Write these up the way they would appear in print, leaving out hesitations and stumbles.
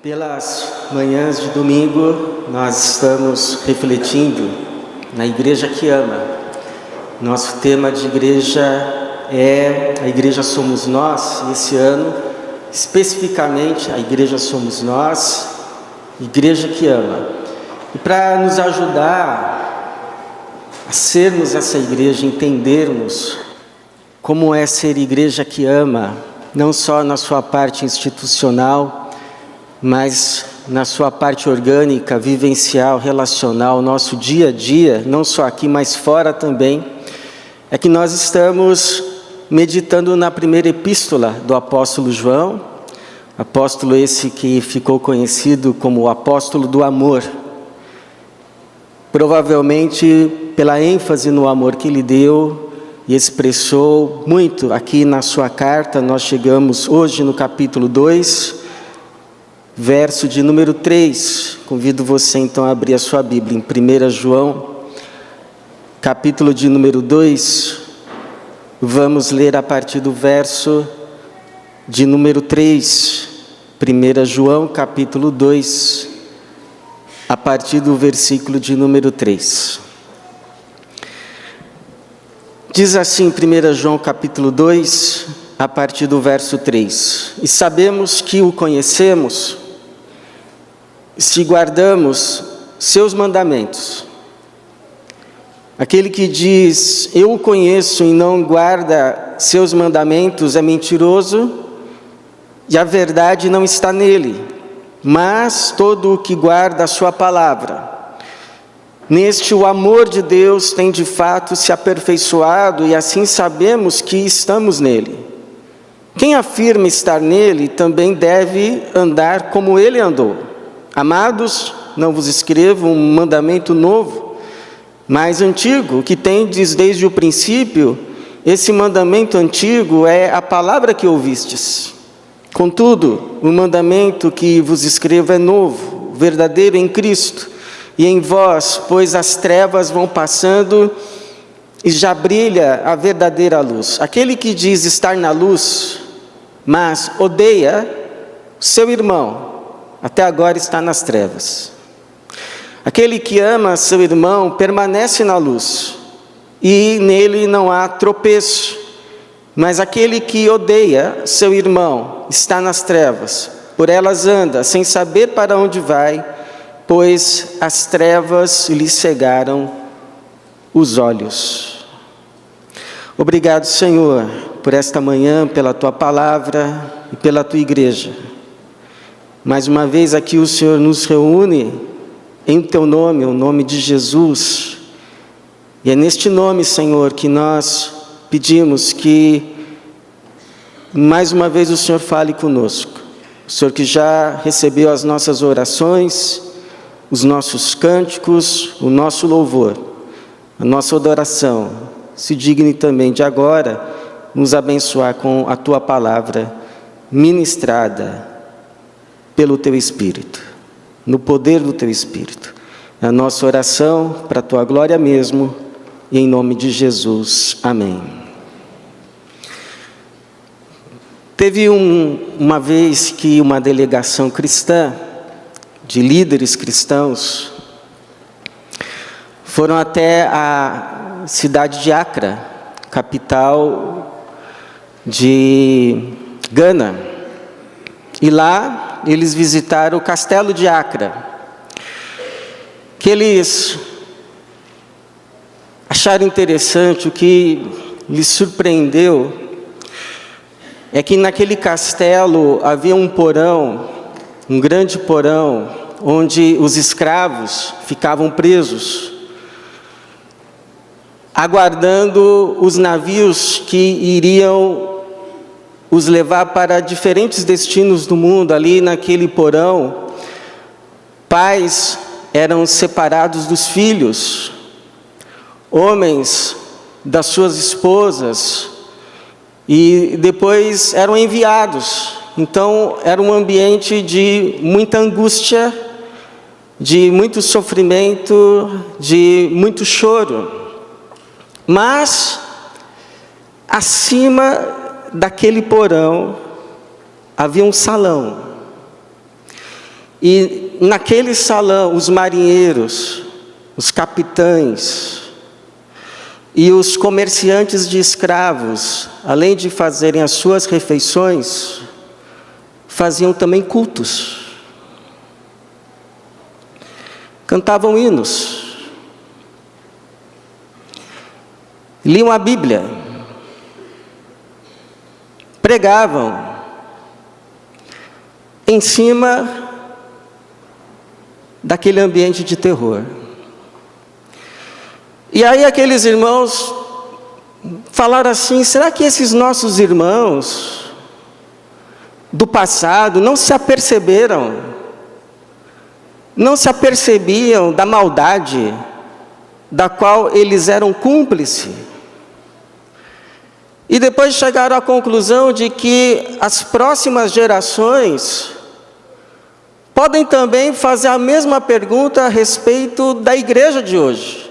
Pelas manhãs de domingo, nós estamos refletindo na Igreja que Ama. Nosso tema de igreja é a Igreja Somos Nós. Esse ano, especificamente, a Igreja Somos Nós, Igreja que Ama. E para nos ajudar a sermos essa igreja, entendermos como é ser igreja que ama, não só na sua parte institucional, mas na sua parte orgânica, vivencial, relacional, nosso dia a dia, não só aqui, mas fora também, é que nós estamos meditando na primeira epístola do apóstolo João, apóstolo esse que ficou conhecido como o apóstolo do amor. Provavelmente pela ênfase no amor que ele deu e expressou muito aqui na sua carta. Nós chegamos hoje no capítulo 2, verso de número 3, convido você então a abrir a sua Bíblia em 1 João, capítulo de número 2, vamos ler a partir do verso de número 3, 1 João capítulo 2, a partir do versículo de número 3. Diz assim 1 João capítulo 2, a partir do verso 3, e sabemos que o conhecemos, se guardamos seus mandamentos. Aquele que diz, eu o conheço e não guarda seus mandamentos é mentiroso, e a verdade não está nele. Mas todo o que guarda a sua palavra, neste o amor de Deus tem de fato se aperfeiçoado, e assim sabemos que estamos nele. Quem afirma estar nele também deve andar como ele andou. Amados, não vos escrevo um mandamento novo, mas antigo, que tendes desde o princípio. Esse mandamento antigo é a palavra que ouvistes. Contudo, o mandamento que vos escrevo é novo, verdadeiro em Cristo e em vós, pois as trevas vão passando e já brilha a verdadeira luz. Aquele que diz estar na luz, mas odeia seu irmão, até agora está nas trevas. Aquele que ama seu irmão permanece na luz, e nele não há tropeço. Mas aquele que odeia seu irmão está nas trevas, por elas anda, sem saber para onde vai, pois as trevas lhe cegaram os olhos. Obrigado, Senhor, por esta manhã, pela Tua palavra e pela Tua igreja. Mais uma vez aqui o Senhor nos reúne em Teu nome, o nome de Jesus. E é neste nome, Senhor, que nós pedimos que mais uma vez o Senhor fale conosco. O Senhor que já recebeu as nossas orações, os nossos cânticos, o nosso louvor, a nossa adoração, se digne também de agora nos abençoar com a Tua palavra ministrada pelo Teu Espírito, no poder do Teu Espírito. A nossa oração para a Tua glória mesmo, e em nome de Jesus. Amém. Teve uma vez que uma delegação cristã, de líderes cristãos, foram até a cidade de Accra, capital de Gana, e lá eles visitaram o castelo de Accra, que eles acharam interessante. O que lhes surpreendeu é que naquele castelo havia um porão, um grande porão, onde os escravos ficavam presos, aguardando os navios que iriam os levar para diferentes destinos do mundo. Ali naquele porão, pais eram separados dos filhos, homens das suas esposas, e depois eram enviados. Então era um ambiente de muita angústia, de muito sofrimento, de muito choro. Mas acima daquele porão havia um salão. E naquele salão, os marinheiros, os capitães e os comerciantes de escravos, além de fazerem as suas refeições, faziam também cultos. Cantavam hinos. Liam a Bíblia. Pregavam em cima daquele ambiente de terror. E aí aqueles irmãos falaram assim: será que esses nossos irmãos do passado não se aperceberam, não se apercebiam da maldade da qual eles eram cúmplices? E depois chegaram à conclusão de que as próximas gerações podem também fazer a mesma pergunta a respeito da igreja de hoje,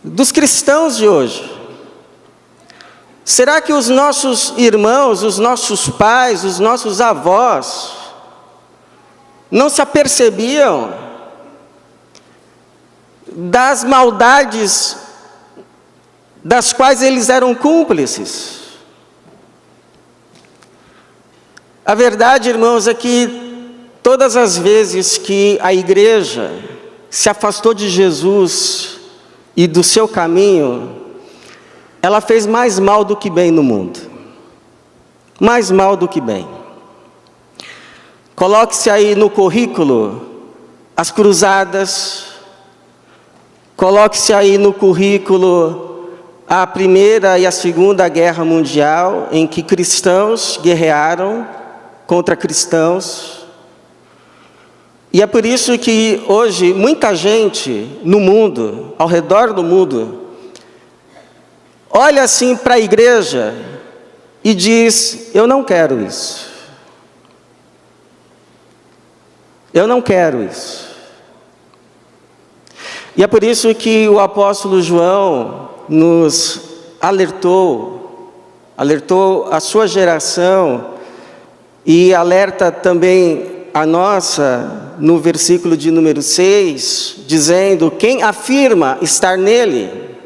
dos cristãos de hoje. Será que os nossos irmãos, os nossos pais, os nossos avós não se apercebiam das maldades das quais eles eram cúmplices? A verdade, irmãos, é que todas as vezes que a igreja se afastou de Jesus e do seu caminho, ela fez mais mal do que bem no mundo. Mais mal do que bem. Coloque-se aí no currículo as cruzadas, coloque-se aí no currículo a Primeira e a Segunda Guerra Mundial, em que cristãos guerrearam contra cristãos. E é por isso que hoje muita gente no mundo, ao redor do mundo, olha assim para a igreja e diz: eu não quero isso. Eu não quero isso. E é por isso que o apóstolo João nos alertou a sua geração e alerta também a nossa no versículo de número 6, dizendo: quem afirma estar nele,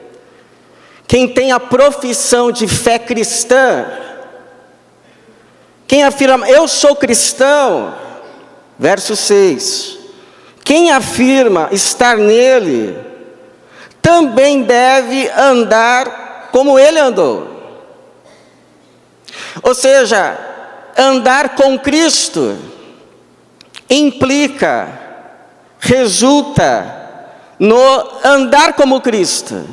quem tem a profissão de fé cristã, quem afirma eu sou cristão, verso 6, quem afirma estar nele, também deve andar como ele andou. Ou seja, andar com Cristo implica, resulta no andar como Cristo.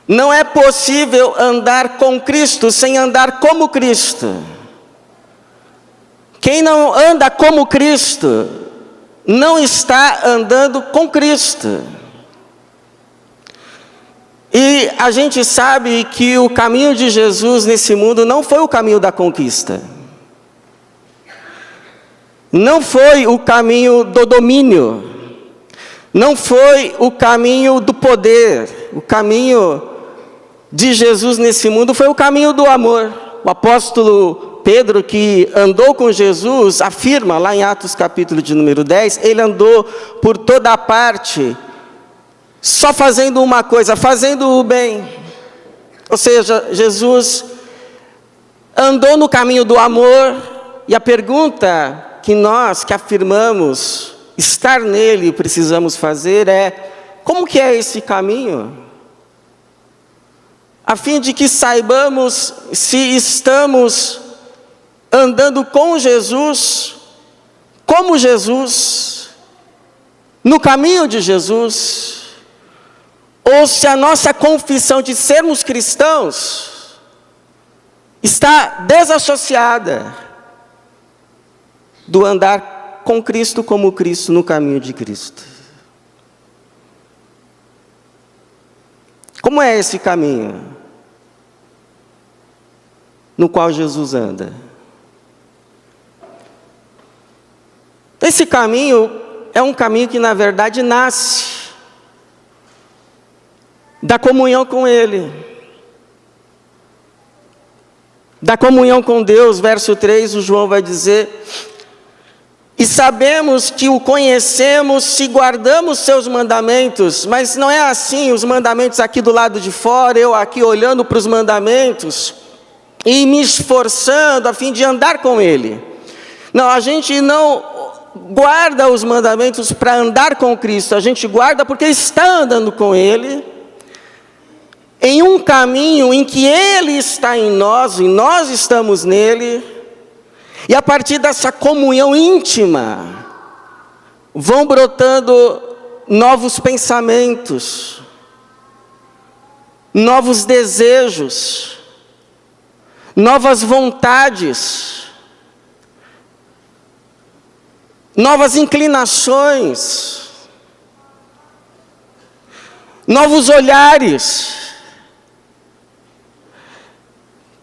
Não é possível andar com Cristo sem andar como Cristo. Quem não anda como Cristo, não está andando com Cristo. E a gente sabe que o caminho de Jesus nesse mundo não foi o caminho da conquista. Não foi o caminho do domínio. Não foi o caminho do poder. O caminho de Jesus nesse mundo foi o caminho do amor. O apóstolo Pedro, que andou com Jesus, afirma lá em Atos capítulo de número 10, ele andou por toda a parte, só fazendo uma coisa, fazendo o bem. Ou seja, Jesus andou no caminho do amor, e a pergunta que nós que afirmamos estar nele precisamos fazer é: como que é esse caminho? A fim de que saibamos se estamos andando com Jesus, como Jesus, no caminho de Jesus, ou se a nossa confissão de sermos cristãos está desassociada do andar com Cristo como Cristo, no caminho de Cristo. Como é esse caminho no qual Jesus anda? Esse caminho é um caminho que, na verdade, nasce da comunhão com Ele. da comunhão com Deus, verso 3, o João vai dizer: e sabemos que o conhecemos se guardamos seus mandamentos. Mas não é assim, os mandamentos aqui do lado de fora, eu aqui olhando para os mandamentos e me esforçando a fim de andar com Ele. Não, a gente não guarda os mandamentos para andar com Cristo, a gente guarda porque está andando com Ele, em um caminho em que Ele está em nós e nós estamos nele. E a partir dessa comunhão íntima, vão brotando novos pensamentos, novos desejos, novas vontades, novas inclinações, novos olhares.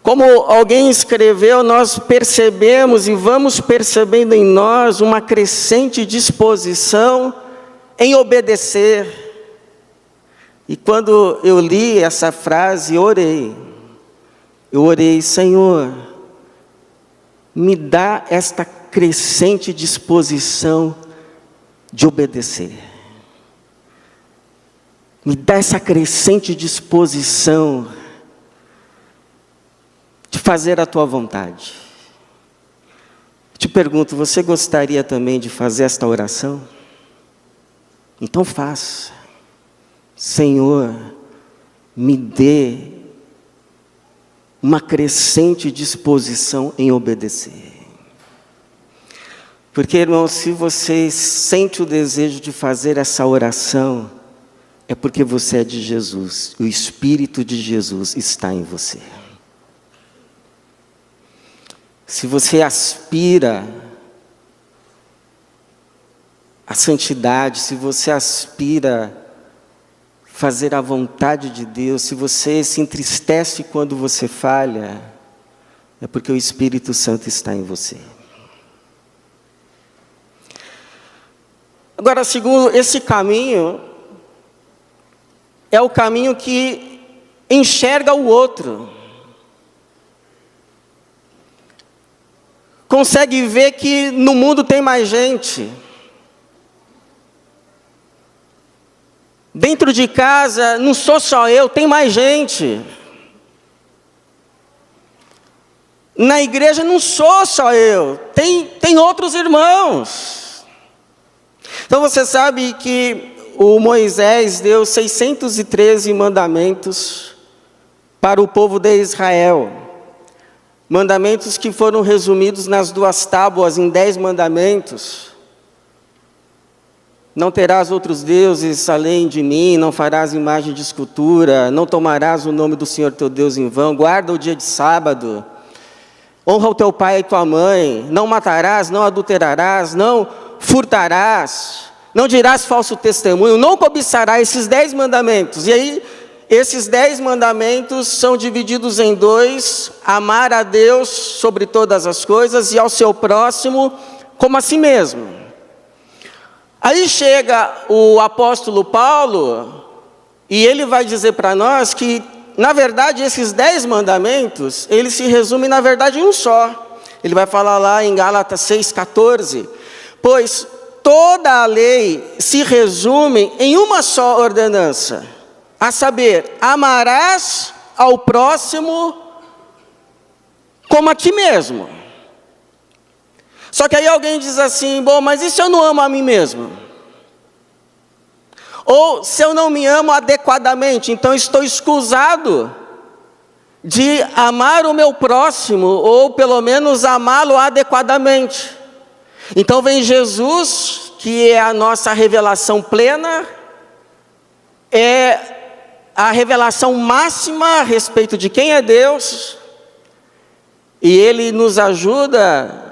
Como alguém escreveu, nós percebemos e vamos percebendo em nós uma crescente disposição em obedecer. E quando eu li essa frase, eu orei, Senhor, me dá esta crescente disposição de obedecer. Me dá essa crescente disposição de fazer a tua vontade. Te pergunto, você gostaria também de fazer esta oração? Então faça. Senhor, me dê uma crescente disposição em obedecer. Porque, irmão, se você sente o desejo de fazer essa oração, é porque você é de Jesus. O Espírito de Jesus está em você. Se você aspira à santidade, se você aspira a fazer a vontade de Deus, se você se entristece quando você falha, é porque o Espírito Santo está em você. Agora, segundo esse caminho, é o caminho que enxerga o outro. Consegue ver que no mundo tem mais gente. Dentro de casa, não sou só eu, tem mais gente. Na igreja não sou só eu, tem outros irmãos. Então você sabe que o Moisés deu 613 mandamentos para o povo de Israel. Mandamentos que foram resumidos nas 2 tábuas em 10 mandamentos. Não terás outros deuses além de mim, não farás imagem de escultura, não tomarás o nome do Senhor teu Deus em vão, guarda o dia de sábado, honra o teu pai e tua mãe, não matarás, não adulterarás, não furtarás, não dirás falso testemunho, não cobiçarás, esses 10 mandamentos. E aí, esses 10 mandamentos são divididos em 2, amar a Deus sobre todas as coisas e ao seu próximo como a si mesmo. Aí chega o apóstolo Paulo e ele vai dizer para nós que, na verdade, esses 10 mandamentos, eles se resumem, na verdade, em um só. Ele vai falar lá em Gálatas 6,14, pois toda a lei se resume em uma só ordenança, a saber, amarás ao próximo como a ti mesmo. Só que aí alguém diz assim, bom, mas e se eu não amo a mim mesmo? Ou se eu não me amo adequadamente, então estou escusado de amar o meu próximo, ou pelo menos amá-lo adequadamente. Então vem Jesus, que é a nossa revelação plena, é a revelação máxima a respeito de quem é Deus, e Ele nos ajuda,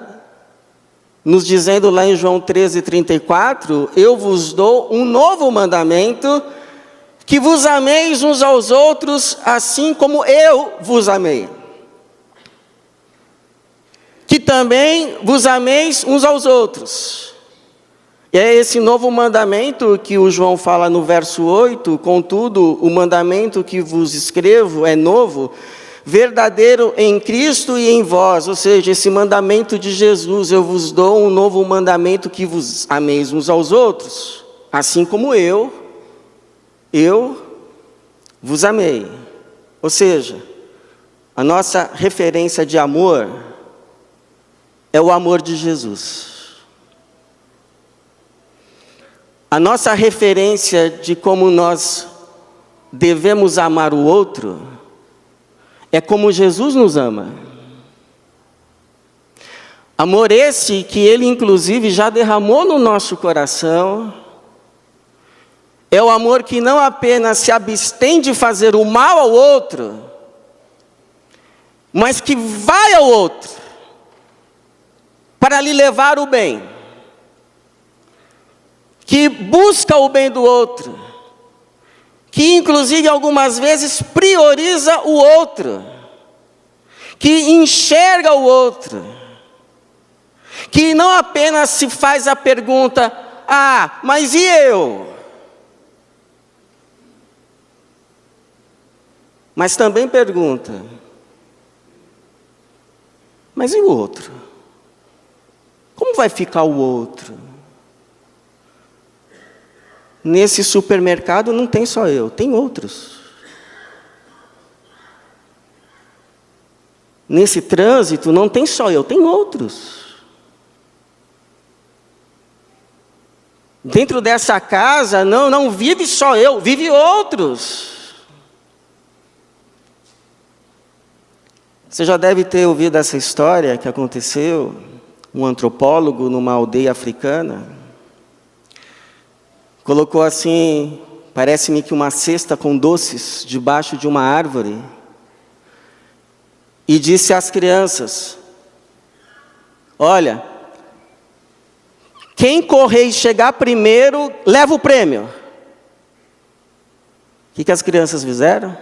nos dizendo lá em João 13:34, eu vos dou um novo mandamento, que vos ameis uns aos outros, assim como eu vos amei. Que também vos ameis uns aos outros. E é esse novo mandamento que o João fala no verso 8, contudo, o mandamento que vos escrevo é novo, verdadeiro em Cristo e em vós, ou seja, esse mandamento de Jesus, eu vos dou um novo mandamento, que vos ameis uns aos outros, assim como eu vos amei. Ou seja, a nossa referência de amor é o amor de Jesus. A nossa referência de como nós devemos amar o outro é como Jesus nos ama. Amor esse que Ele inclusive já derramou no nosso coração. É o amor que não apenas se abstém de fazer o mal ao outro, mas que vai ao outro para lhe levar o bem, que busca o bem do outro, que inclusive algumas vezes prioriza o outro, que enxerga o outro, que não apenas se faz a pergunta: ah, mas e eu? Mas também pergunta: mas e o outro? Como vai ficar o outro? Nesse supermercado não tem só eu, tem outros. Nesse trânsito não tem só eu, tem outros. Dentro dessa casa não vive só eu, vive outros. Você já deve ter ouvido essa história que aconteceu, um antropólogo numa aldeia africana colocou assim, parece-me que uma cesta com doces debaixo de uma árvore, e disse às crianças: olha, quem correr e chegar primeiro, leva o prêmio. O que as crianças fizeram?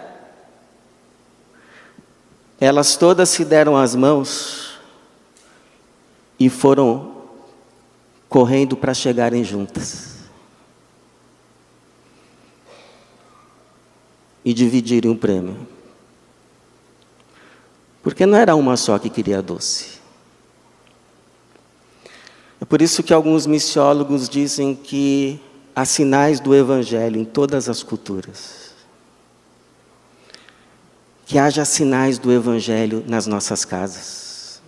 Elas todas se deram as mãos e foram correndo para chegarem juntas e dividirem o prêmio. Porque não era uma só que queria doce. É por isso que alguns missiólogos dizem que há sinais do Evangelho em todas as culturas. Que haja sinais do Evangelho nas nossas casas.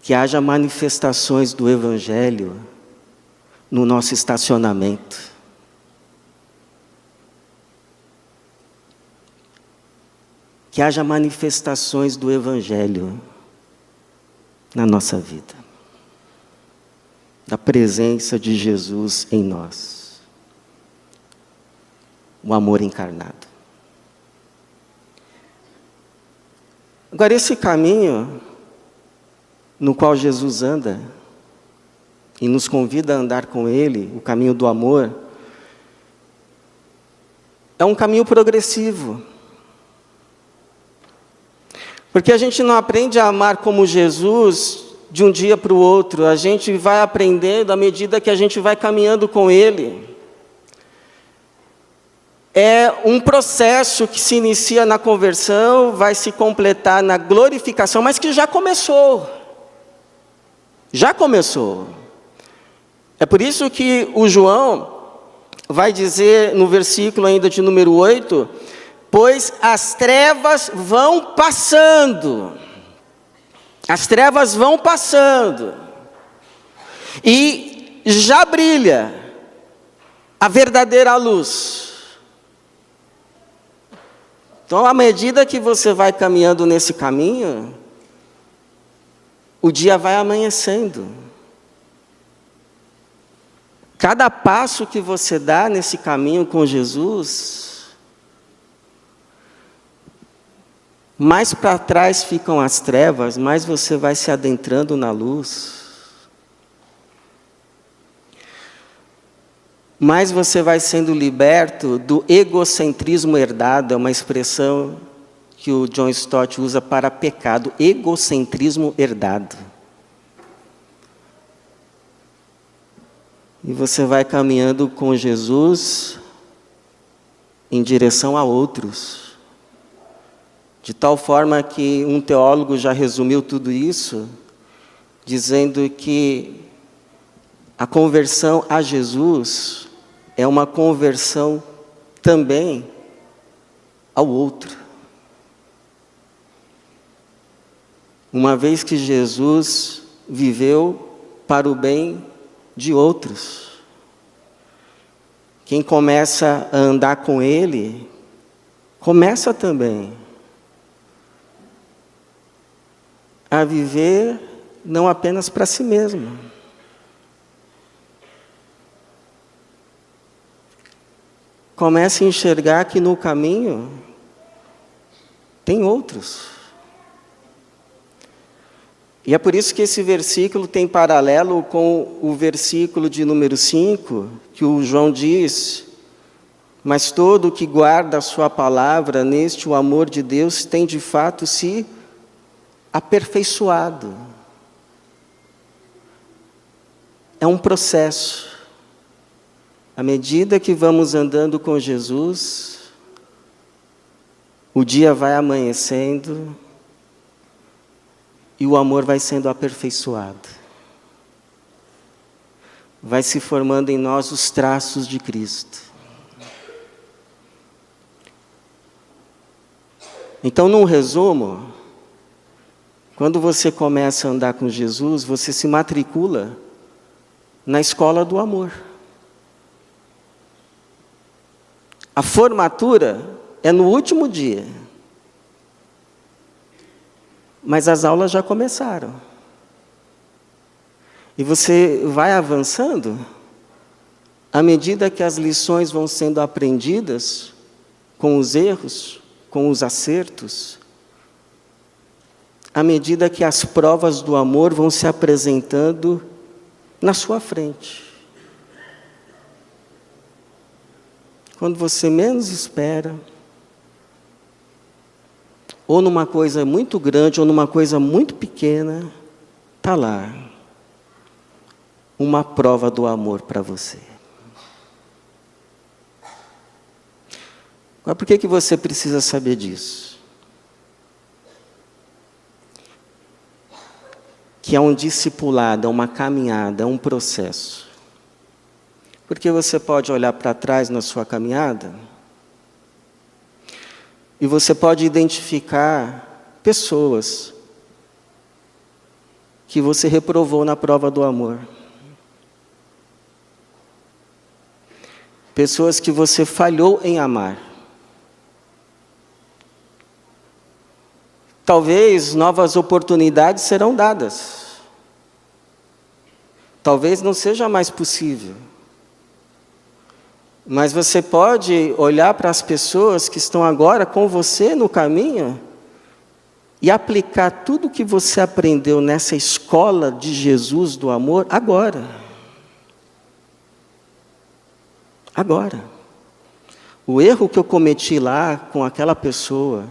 Que haja manifestações do Evangelho no nosso estacionamento. Que haja manifestações do Evangelho na nossa vida. Da presença de Jesus em nós. O amor encarnado. Agora, esse caminho no qual Jesus anda e nos convida a andar com Ele, o caminho do amor, é um caminho progressivo. Porque a gente não aprende a amar como Jesus de um dia para o outro. A gente vai aprendendo à medida que a gente vai caminhando com Ele. É um processo que se inicia na conversão, vai se completar na glorificação, mas que já começou. Já começou. É por isso que o João vai dizer no versículo ainda de número 8... pois as trevas vão passando. As trevas vão passando. E já brilha a verdadeira luz. Então, à medida que você vai caminhando nesse caminho, o dia vai amanhecendo. Cada passo que você dá nesse caminho com Jesus, mais para trás ficam as trevas, mais você vai se adentrando na luz. Mais você vai sendo liberto do egocentrismo herdado, é uma expressão que o John Stott usa para pecado, egocentrismo herdado. E você vai caminhando com Jesus em direção a outros. De tal forma que um teólogo já resumiu tudo isso, dizendo que a conversão a Jesus é uma conversão também ao outro. Uma vez que Jesus viveu para o bem de outros. Quem começa a andar com Ele, começa também a viver não apenas para si mesmo. Começa a enxergar que no caminho tem outros. E é por isso que esse versículo tem paralelo com o versículo de número 5, que o João diz: mas todo o que guarda a sua palavra, neste o amor de Deus tem de fato se aperfeiçoado. É um processo. À medida que vamos andando com Jesus, o dia vai amanhecendo e o amor vai sendo aperfeiçoado. Vai se formando em nós os traços de Cristo. Então, num resumo, quando você começa a andar com Jesus, você se matricula na escola do amor. A formatura é no último dia. Mas as aulas já começaram. E você vai avançando à medida que as lições vão sendo aprendidas, com os erros, com os acertos, à medida que as provas do amor vão se apresentando na sua frente. Quando você menos espera, ou numa coisa muito grande, ou numa coisa muito pequena, está lá uma prova do amor para você. Agora, por que você precisa saber disso? Que é um discipulado, é uma caminhada, é um processo. Porque você pode olhar para trás na sua caminhada e você pode identificar pessoas que você reprovou na prova do amor. Pessoas que você falhou em amar. Talvez novas oportunidades serão dadas. Talvez não seja mais possível. Mas você pode olhar para as pessoas que estão agora com você no caminho e aplicar tudo o que você aprendeu nessa escola de Jesus do amor agora. Agora. O erro que eu cometi lá com aquela pessoa,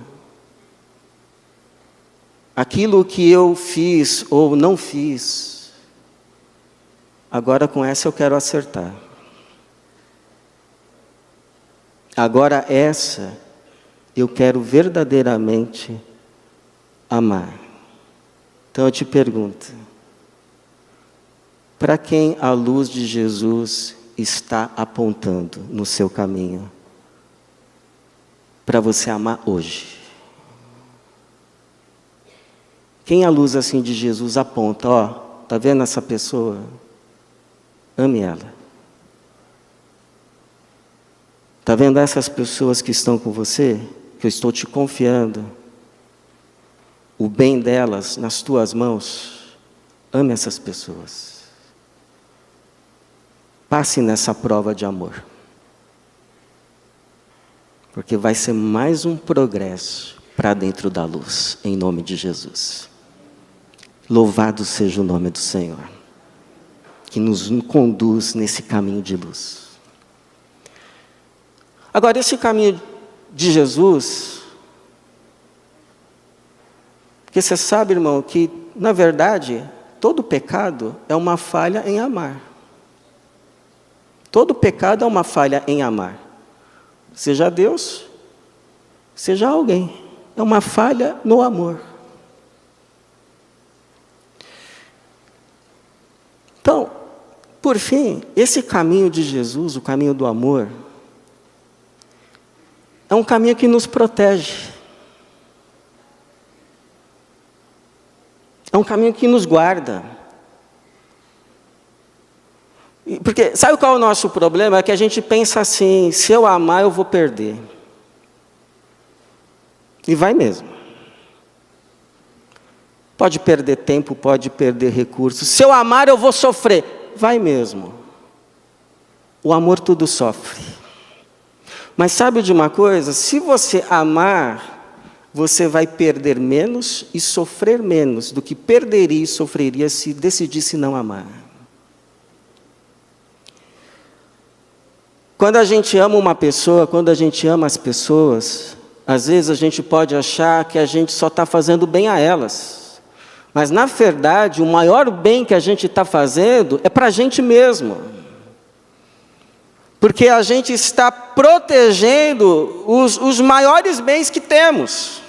aquilo que eu fiz ou não fiz, agora com essa eu quero acertar. Agora essa, eu quero verdadeiramente amar. Então eu te pergunto, para quem a luz de Jesus está apontando no seu caminho? Para você amar hoje. Quem a luz assim de Jesus aponta? Ó, tá vendo essa pessoa? Ame ela. Está vendo essas pessoas que estão com você? Que eu estou te confiando o bem delas nas tuas mãos. Ame essas pessoas. Passe nessa prova de amor. Porque vai ser mais um progresso para dentro da luz, em nome de Jesus. Louvado seja o nome do Senhor, que nos conduz nesse caminho de luz. Agora, esse caminho de Jesus, porque você sabe, irmão, que, na verdade, todo pecado é uma falha em amar. Todo pecado é uma falha em amar. Seja Deus, seja alguém. é uma falha no amor. Então, por fim, esse caminho de Jesus, o caminho do amor, é um caminho que nos protege. É um caminho que nos guarda. Porque sabe qual é o nosso problema? É que a gente pensa assim, se eu amar eu vou perder. E vai mesmo. Pode perder tempo, pode perder recursos. Se eu amar eu vou sofrer. Vai mesmo. O amor tudo sofre. Mas sabe de uma coisa? Se você amar, você vai perder menos e sofrer menos do que perderia e sofreria se decidisse não amar. Quando a gente ama uma pessoa, quando a gente ama as pessoas, às vezes a gente pode achar que a gente só está fazendo bem a elas. Mas, na verdade, o maior bem que a gente está fazendo é para a gente mesmo. Porque a gente está protegendo os maiores bens que temos.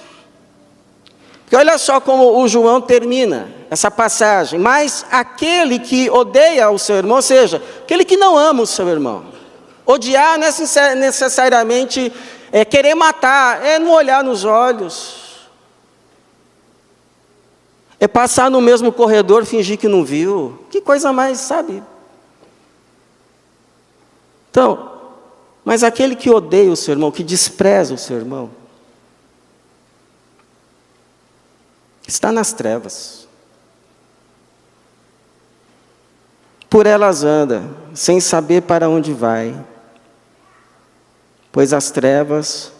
Porque olha só como o João termina essa passagem. Mas aquele que odeia o seu irmão, ou seja, aquele que não ama o seu irmão. Odiar não é necessariamente querer matar, é não olhar nos olhos. É passar no mesmo corredor, fingir que não viu. Que coisa mais, sabe? Então, mas aquele que odeia o seu irmão, que despreza o seu irmão, está nas trevas. Por elas anda, sem saber para onde vai, pois as trevas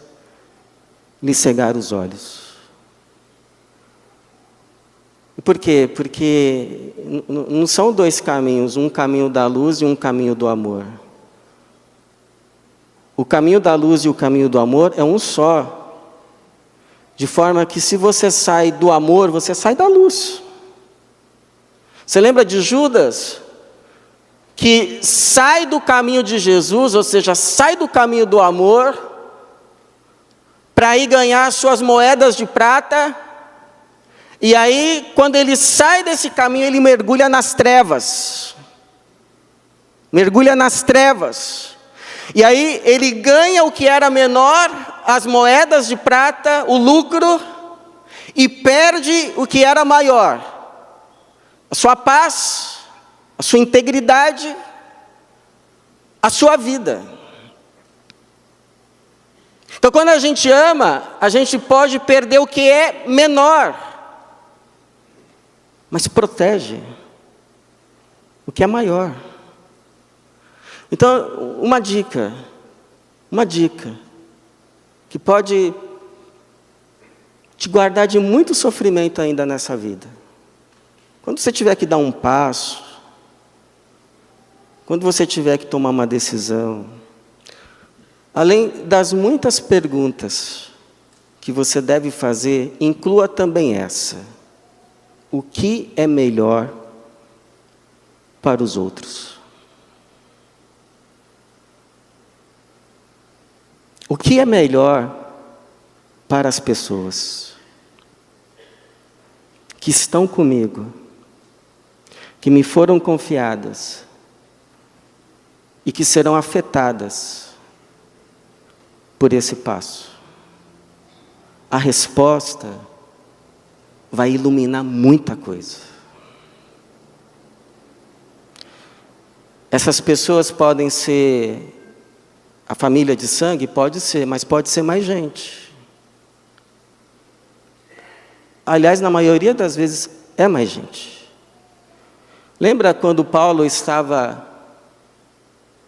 lhe cegaram os olhos. Por quê? Porque não são dois caminhos, um caminho da luz e um caminho do amor. O caminho da luz e o caminho do amor é um só. De forma que se você sai do amor, você sai da luz. Você lembra de Judas? Que sai do caminho de Jesus, ou seja, sai do caminho do amor, para ir ganhar suas moedas de prata. E aí, quando ele sai desse caminho, ele mergulha nas trevas. Mergulha nas trevas. E aí, ele ganha o que era menor, as moedas de prata, o lucro, e perde o que era maior. A sua paz, a sua integridade, a sua vida. Então, quando a gente ama, a gente pode perder o que é menor. Mas protege o que é maior. Então, uma dica que pode te guardar de muito sofrimento ainda nessa vida. Quando você tiver que dar um passo, quando você tiver que tomar uma decisão, além das muitas perguntas que você deve fazer, inclua também essa. O que é melhor para os outros? O que é melhor para as pessoas que estão comigo, que me foram confiadas e que serão afetadas por esse passo? A resposta vai iluminar muita coisa. Essas pessoas podem ser a família de sangue? Pode ser, mas pode ser mais gente. Aliás, na maioria das vezes, é mais gente. Lembra quando Paulo estava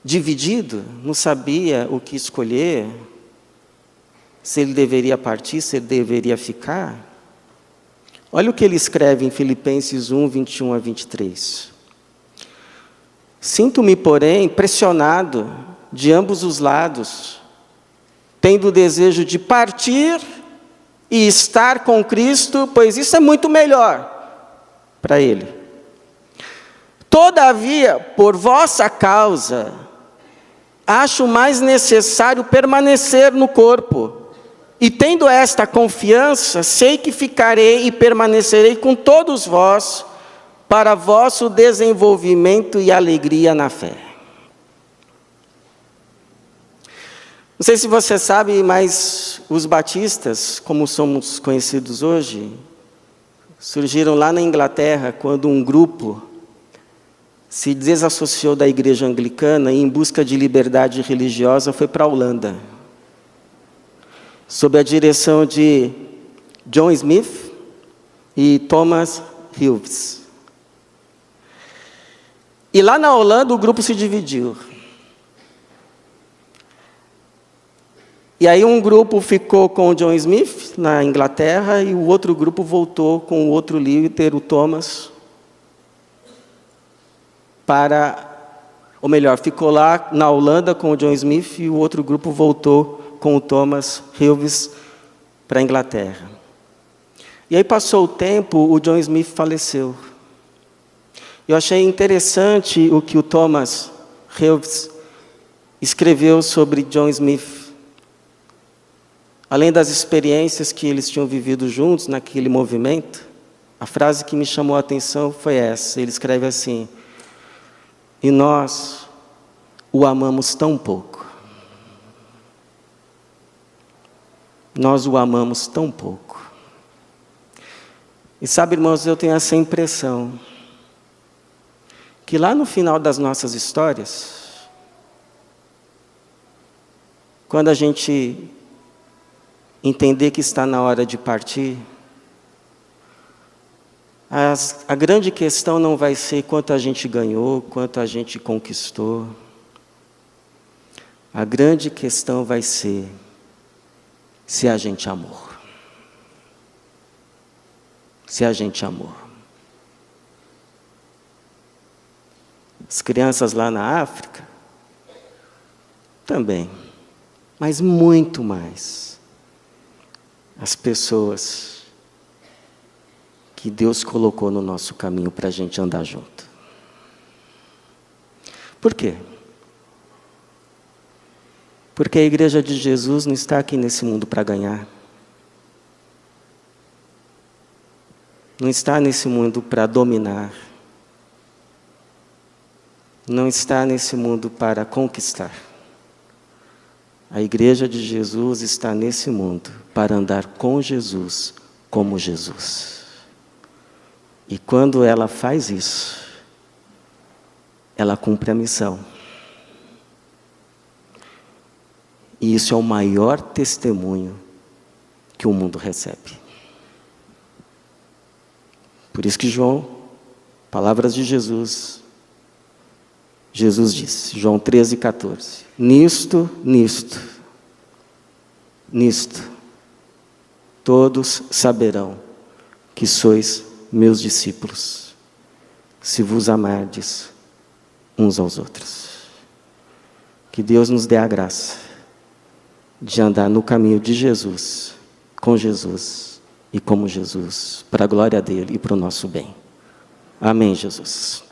dividido, não sabia o que escolher, se ele deveria partir, se ele deveria ficar? Olha o que ele escreve em Filipenses 1, 21 a 23. Sinto-me, porém, pressionado de ambos os lados, tendo o desejo de partir e estar com Cristo, pois isso é muito melhor para ele. Todavia, por vossa causa, acho mais necessário permanecer no corpo. E tendo esta confiança, sei que ficarei e permanecerei com todos vós, para vosso desenvolvimento e alegria na fé. Não sei se você sabe, mas os batistas, como somos conhecidos hoje, surgiram lá na Inglaterra, quando um grupo se desassociou da igreja anglicana e, em busca de liberdade religiosa, foi para a Holanda, sob a direção de John Smith e Thomas Hughes. E lá na Holanda o grupo se dividiu. E aí um grupo ficou com o John Smith, na Inglaterra, e o outro grupo voltou com o outro líder, o Thomas, ficou lá na Holanda com o John Smith, e o outro grupo voltou com o Thomas Hughes para a Inglaterra. E aí passou o tempo, o John Smith faleceu. Eu achei interessante o que o Thomas Hughes escreveu sobre John Smith. Além das experiências que eles tinham vivido juntos naquele movimento, a frase que me chamou a atenção foi essa. Ele escreve assim: e nós o amamos tão pouco. Nós o amamos tão pouco. E sabe, irmãos, eu tenho essa impressão que lá no final das nossas histórias, quando a gente entender que está na hora de partir, a grande questão não vai ser quanto a gente ganhou, quanto a gente conquistou. A grande questão vai ser se a gente amou. Se a gente amou. As crianças lá na África, também, mas muito mais. As pessoas que Deus colocou no nosso caminho para a gente andar junto. Por quê? Porque a igreja de Jesus não está aqui nesse mundo para ganhar. Não está nesse mundo para dominar. Não está nesse mundo para conquistar. A igreja de Jesus está nesse mundo para andar com Jesus, como Jesus. E quando ela faz isso, ela cumpre a missão. E isso é o maior testemunho que o mundo recebe. Por isso que João, palavras de Jesus, Jesus disse, João 13,14, nisto, todos saberão que sois meus discípulos, se vos amardes uns aos outros. Que Deus nos dê a graça de andar no caminho de Jesus, com Jesus e como Jesus, para a glória dele e para o nosso bem. Amém, Jesus.